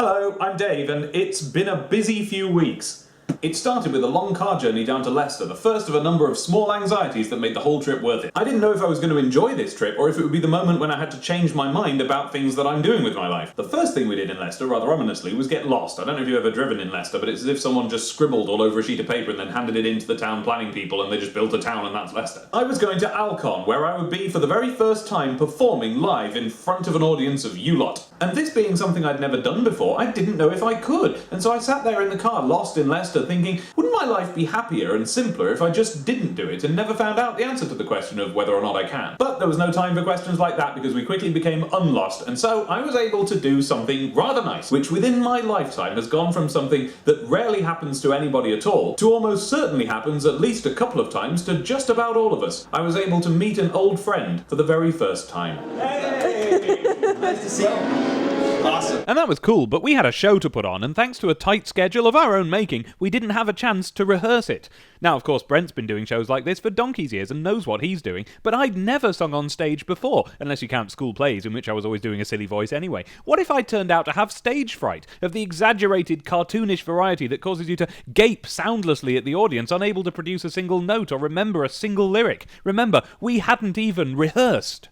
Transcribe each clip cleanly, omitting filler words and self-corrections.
Hello, I'm Dave, and it's been a busy few weeks. It started with a long car journey down to Leicester, the first of a number of small anxieties that made the whole trip worth it. I didn't know if I was going to enjoy this trip, or if it would be the moment when I had to change my mind about things that I'm doing with my life. The first thing we did in Leicester, rather ominously, was get lost. I don't know if you've ever driven in Leicester, but it's as if someone just scribbled all over a sheet of paper and then handed it in to the town planning people, and they just built a town, and that's Leicester. I was going to Alcon, where I would be for the very first time performing live in front of an audience of you lot. And this being something I'd never done before, I didn't know if I could. And so I sat there in the car, lost in Leicester, thinking, wouldn't my life be happier and simpler if I just didn't do it and never found out the answer to the question of whether or not I can? But there was no time for questions like that because we quickly became unlost, and so I was able to do something rather nice, which within my lifetime has gone from something that rarely happens to anybody at all to almost certainly happens at least a couple of times to just about all of us. I was able to meet an old friend for the very first time. Hey! Nice to see you. Awesome. And that was cool, but we had a show to put on, and thanks to a tight schedule of our own making, we didn't have a chance to rehearse it. Now, of course, Brent's been doing shows like this for donkey's years and knows what he's doing, but I'd never sung on stage before, unless you count school plays, in which I was always doing a silly voice anyway. What if I turned out to have stage fright, of the exaggerated, cartoonish variety that causes you to gape soundlessly at the audience, unable to produce a single note or remember a single lyric? Remember, we hadn't even rehearsed.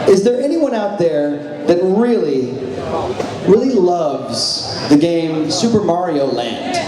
Is there anyone out there that really loves the game Super Mario Land?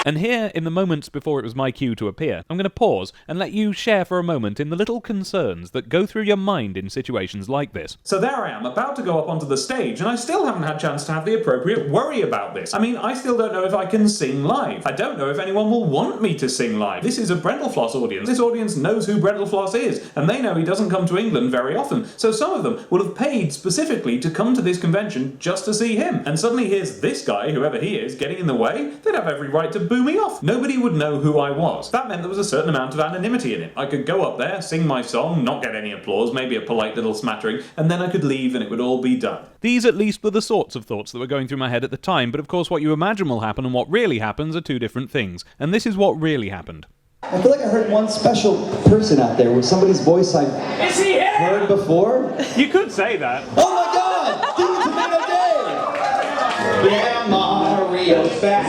And here, in the moments before it was my cue to appear, I'm going to pause and let you share for a moment in the little concerns that go through your mind in situations like this. So there I am, about to go up onto the stage, and I still haven't had a chance to have the appropriate worry about this. I mean, I still don't know if I can sing live. I don't know if anyone will want me to sing live. This is a Brentalfloss audience. This audience knows who Brentalfloss is, and they know he doesn't come to England very often. So some of them will have paid specifically to come to this convention just to see him. And suddenly here's this guy, whoever he is, getting in the way. They'd have every right to boo me off. Nobody would know who I was. That meant there was a certain amount of anonymity in it. I could go up there, sing my song, not get any applause, maybe a polite little smattering, and then I could leave and it would all be done. These at least were the sorts of thoughts that were going through my head at the time, but of course what you imagine will happen and what really happens are two different things. And this is what really happened. I feel like I heard one special person out there with somebody's voice I've heard before. You could say that. Oh my God! DemonTomatoDave! Yeah, Mario's back.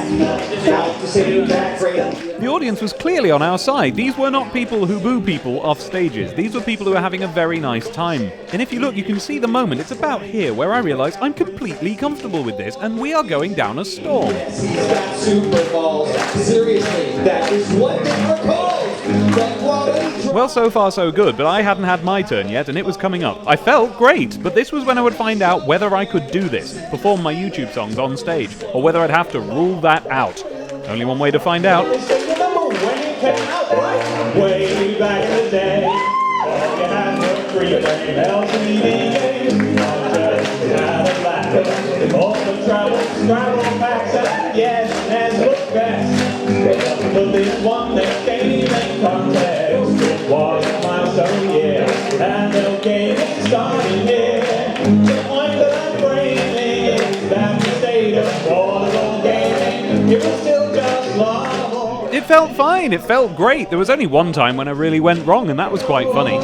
Out to sing that phrase. The audience was clearly on our side. These were not people who boo people off stages. These were people who were having a very nice time. And if you look, you can see the moment. It's about here where I realise I'm completely comfortable with this, and we are going down a storm. He's got Super Balls. Seriously, that is what they were called. Well, so far so good, but I hadn't had my turn yet, and it was coming up. I felt great, but this was when I would find out whether I could do this, perform my YouTube songs on stage, or whether I'd have to rule that out. Only one way to find out. Remember when it came out, right? Way back in the day. All you had was free LCD games. Just had a blast. All the travel packs and yes, and look best. But this one that came in contest, it was a milestone year, and the game started here. The point that I'm bringing is that the state of portable gaming, it was still just love. It felt fine, it felt great. There was only one time when I really went wrong, and that was quite funny.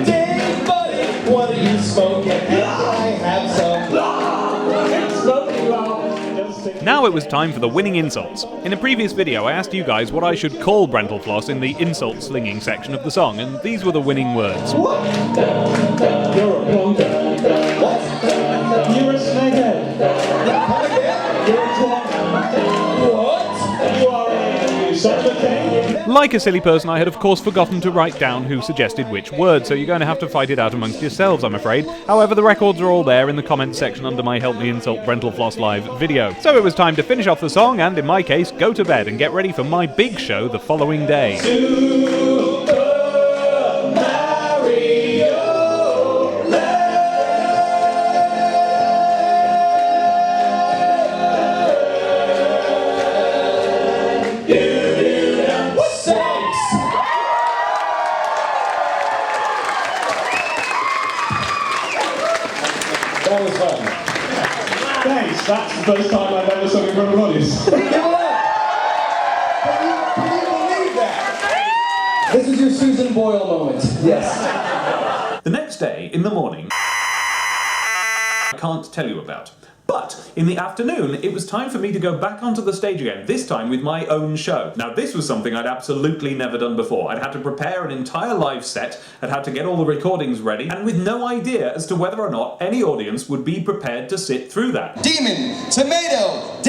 Dave, buddy, what are you smoking? I have some. Now it was time for the winning insults. In a previous video, I asked you guys what I should call Brentalfloss in the insult slinging section of the song, and these were the winning words. What? You're a plonker. What? You're a snakehead. You're a twat. What? You are a suffocate. Like a silly person, I had of course forgotten to write down who suggested which word, so you're going to have to fight it out amongst yourselves, I'm afraid. However, the records are all there in the comments section under my Help Me Insult Brentalfloss Live video. So it was time to finish off the song, and in my case, go to bed and get ready for my big show the following day. That was fun. Thanks, that's the first time I've ever sung in front of an audience. Can you believe that? This is your Susan Boyle moment. Yes. The next day, in the morning... can't tell you about. But in the afternoon, it was time for me to go back onto the stage again, this time with my own show. Now, this was something I'd absolutely never done before. I'd had to prepare an entire live set, I'd had to get all the recordings ready, and with no idea as to whether or not any audience would be prepared to sit through that. DemonTomatoDave!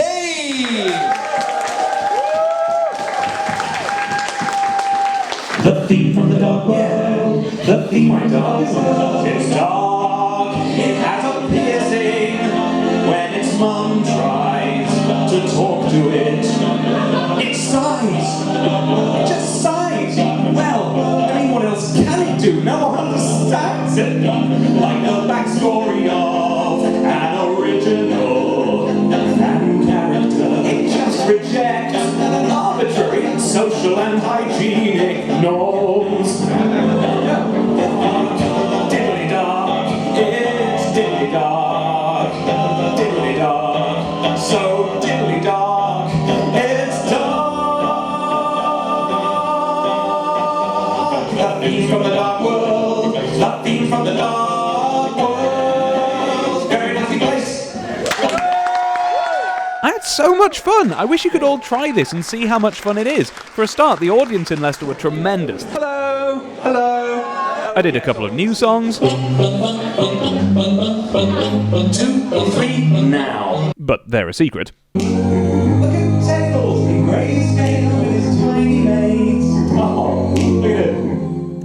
The theme from the dark world, the theme from the dark world. It's dark, it has a piercing. When its mum tries to talk to it, it sighs. It just sighs. Well, I mean, what else can it do? No one understands it. Like the backstory of an original fan character. It just rejects arbitrary social and hygienic norms. Diddly dark, it's diddly dark, diddly dark, so diddly dark, it's dark. The theme from the dark world, the theme from the dark world, very nasty place. I had so much fun! I wish you could all try this and see how much fun it is. For a start, the audience in Leicester were tremendous. Hello! Hello! I did a couple of new songs. 1, 2, 3, now. But they're a secret. Look at Tails, he raised Tails with his tiny mates. Oh, look at it.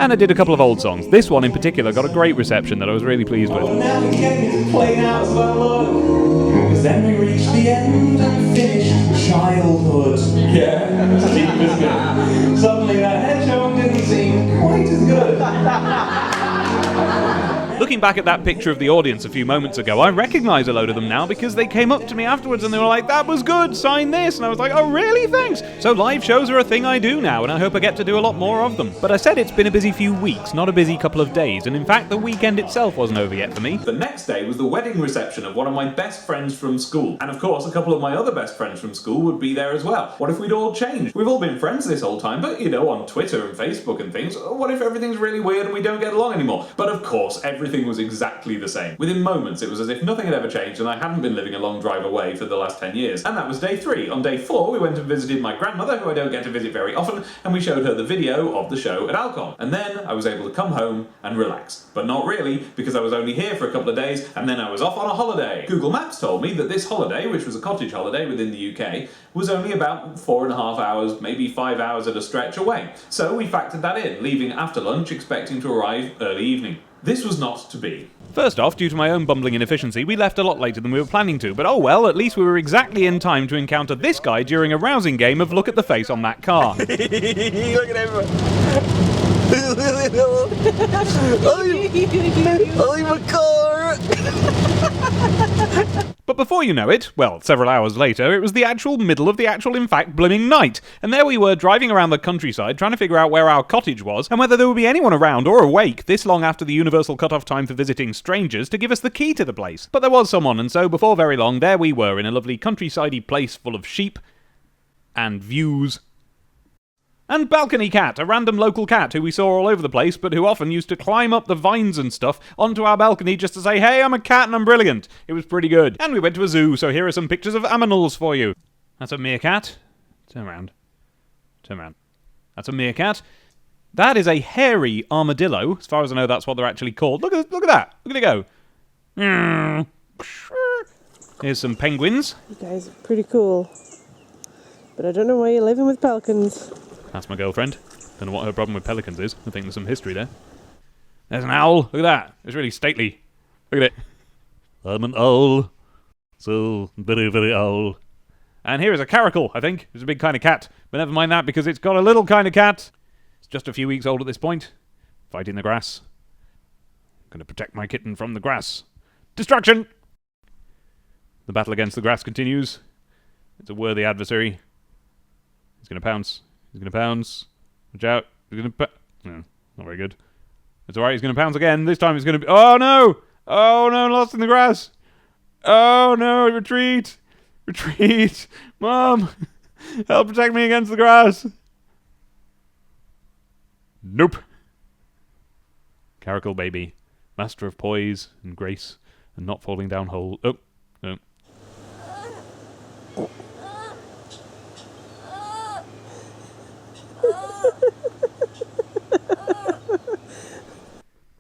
And I did a couple of old songs. This one in particular got a great reception that I was really pleased with. Well, now we're getting to play now as well, look. Because then we reach the end and finish childhood. Yeah, that's deep, isn't it? Suddenly that hedgehog didn't seem quite as good. Looking back at that picture of the audience a few moments ago, I recognise a load of them now because they came up to me afterwards and they were like, "That was good, sign this," and I was like, "Oh really, thanks." So live shows are a thing I do now and I hope I get to do a lot more of them. But I said it's been a busy few weeks, not a busy couple of days, and in fact the weekend itself wasn't over yet for me. The next day was the wedding reception of one of my best friends from school. And of course, a couple of my other best friends from school would be there as well. What if we'd all changed? We've all been friends this whole time, but you know, on Twitter and Facebook and things, what if everything's really weird and we don't get along anymore? But of course, everything was exactly the same. Within moments, it was as if nothing had ever changed and I hadn't been living a long drive away for the last 10 years. And that was day 3. On day 4, we went and visited my grandmother, who I don't get to visit very often, and we showed her the video of the show at Alcon. And then I was able to come home and relax. But not really, because I was only here for a couple of days, and then I was off on a holiday. Google Maps told me that this holiday, which was a cottage holiday within the UK, was only about 4.5 hours, maybe 5 hours at a stretch away. So we factored that in, leaving after lunch, expecting to arrive early evening. This was not to be. First off, due to my own bumbling inefficiency, we left a lot later than we were planning to, but oh well, at least we were exactly in time to encounter this guy during a rousing game of look at the face on that car. Look at him! I'm a car! But before you know it, well, several hours later, it was the actual middle of the actual, in fact, blooming night. And there we were driving around the countryside trying to figure out where our cottage was and whether there would be anyone around or awake this long after the universal cut-off time for visiting strangers to give us the key to the place. But there was someone, and so before very long, there we were in a lovely countrysidey place full of sheep and views. And Balcony Cat, a random local cat who we saw all over the place, but who often used to climb up the vines and stuff onto our balcony just to say, "Hey, I'm a cat and I'm brilliant." It was pretty good. And we went to a zoo, so here are some pictures of aminals for you. That's a meerkat. Turn around. Turn around. That's a meerkat. That is a hairy armadillo. As far as I know, that's what they're actually called. Look at that. Look at it go. Here's some penguins. You guys are pretty cool. But I don't know why you're living with pelicans. That's my girlfriend. Don't know what her problem with pelicans is. I think there's some history there. There's an owl. Look at that. It's really stately. Look at it. I'm an owl. So very, very owl. And here is a caracal, I think. It's a big kind of cat. But never mind that, because it's got a little kind of cat. It's just a few weeks old at this point. Fighting the grass. I'm going to protect my kitten from the grass. Destruction! The battle against the grass continues. It's a worthy adversary. He's going to pounce. He's going to pounce. Watch out. He's going to no, not very good. It's alright, he's going to pounce again. This time he's going to be... Oh, no! Oh, no, lost in the grass. Oh, no, retreat. Retreat. Mom, help protect me against the grass. Nope. Caracal baby. Master of poise and grace And not falling down hole. Oh, no.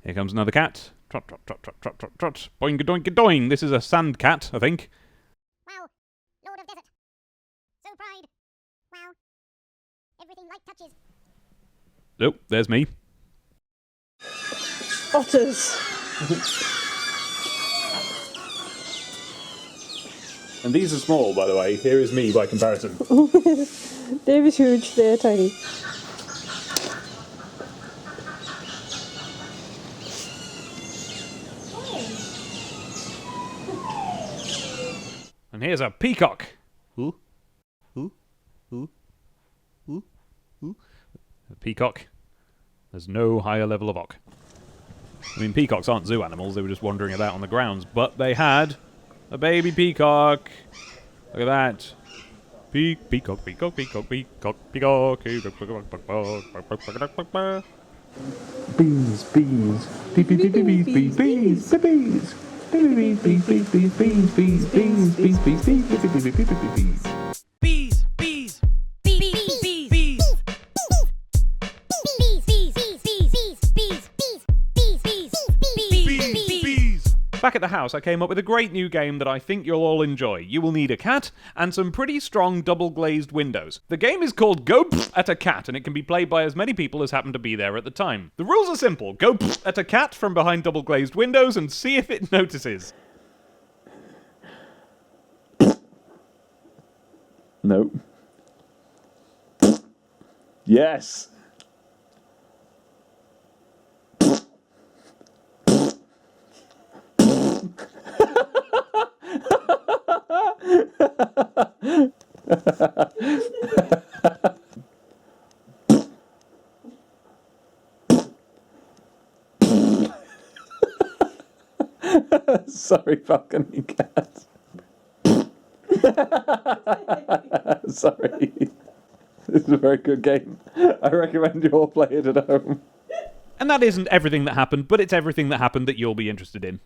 Here comes another cat. Trot, trot, trot, trot, trot, trot, trot. Boing, doink, doing. This is a sand cat, I think. Wow, Lord of Desert. So pride. Wow. Everything light touches. Oh, there's me. Otters. And these are small, by the way. Here is me by comparison. Dave is huge, they're tiny. And here's a peacock. Ooh. Ooh. Ooh. Ooh. Ooh. A peacock. There's no higher level of ock. I mean, peacocks aren't zoo animals, they were just wandering about on the grounds, but they had a baby peacock. Look at that. Peacock, peacock, peacock, peacock, peacock, peacock. Bees, bees, bees, bees, bees, bees, bees, bees. Bees, bees, bees, bees, bees, bees, bees, bees, bees, bees, bees, bees, bees, bees, bees. Bees, bees, bees, bees, bees, bees. Bees, bees, bees, bees, bees, bees, bees, bees, bees. Back at the house, I came up with a great new game that I think you'll all enjoy. You will need a cat and some pretty strong double-glazed windows. The game is called Go Pfft at a Cat, and it can be played by as many people as happen to be there at the time. The rules are simple. Go pfft at a cat from behind double-glazed windows and see if it notices. No. Yes. Sorry, balcony cat. Sorry. This is a very good game. I recommend you all play it at home. And that isn't everything that happened, but it's everything that happened that you'll be interested in.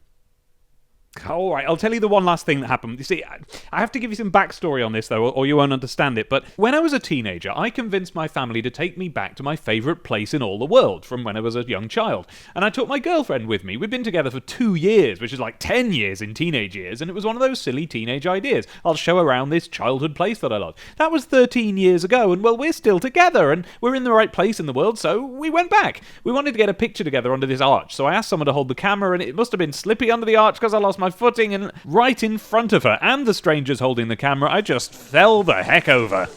Alright, I'll tell you the one last thing that happened. You see, I have to give you some backstory on this, though, or you won't understand it, but when I was a teenager, I convinced my family to take me back to my favourite place in all the world from when I was a young child. And I took my girlfriend with me. We've been together for 2 years, which is like 10 years in teenage years, and it was one of those silly teenage ideas. I'll show around this childhood place that I love. That was 13 years ago, and well, we're still together, and we're in the right place in the world, so we went back. We wanted to get a picture together under this arch, so I asked someone to hold the camera, and it must have been slippy under the arch because I lost my footing, and right in front of her and the strangers holding the camera, I just fell the heck over.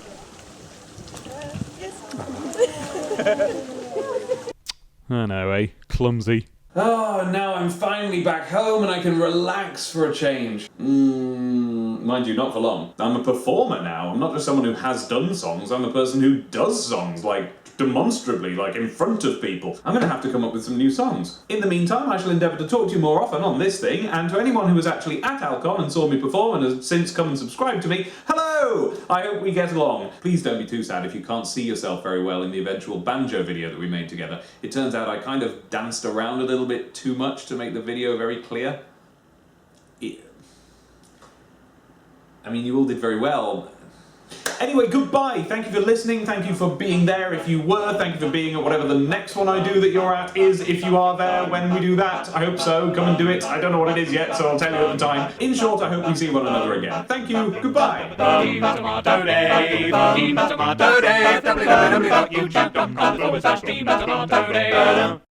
I know, eh? Clumsy. Oh, now I'm finally back home and I can relax for a change. Mind you, not for long. I'm a performer now. I'm not just someone who has done songs, I'm a person who does songs, like, demonstrably, like in front of people. I'm going to have to come up with some new songs. In the meantime, I shall endeavour to talk to you more often on this thing, and to anyone who was actually at Alcon and saw me perform and has since come and subscribed to me, hello! I hope we get along. Please don't be too sad if you can't see yourself very well in the eventual banjo video that we made together. It turns out I kind of danced around a little bit too much to make the video very clear. I mean, you all did very well. Anyway, goodbye. Thank you for listening. Thank you for being there if you were. Thank you for being at whatever the next one I do that you're at is, if you are there when we do that. I hope so. Come and do it. I don't know what it is yet, so I'll tell you at the time. In short, I hope we see one another again. Thank you. Goodbye. DemonTomatoDave, DemonTomatoDave, www.youtube.com/DemonTomatoDave.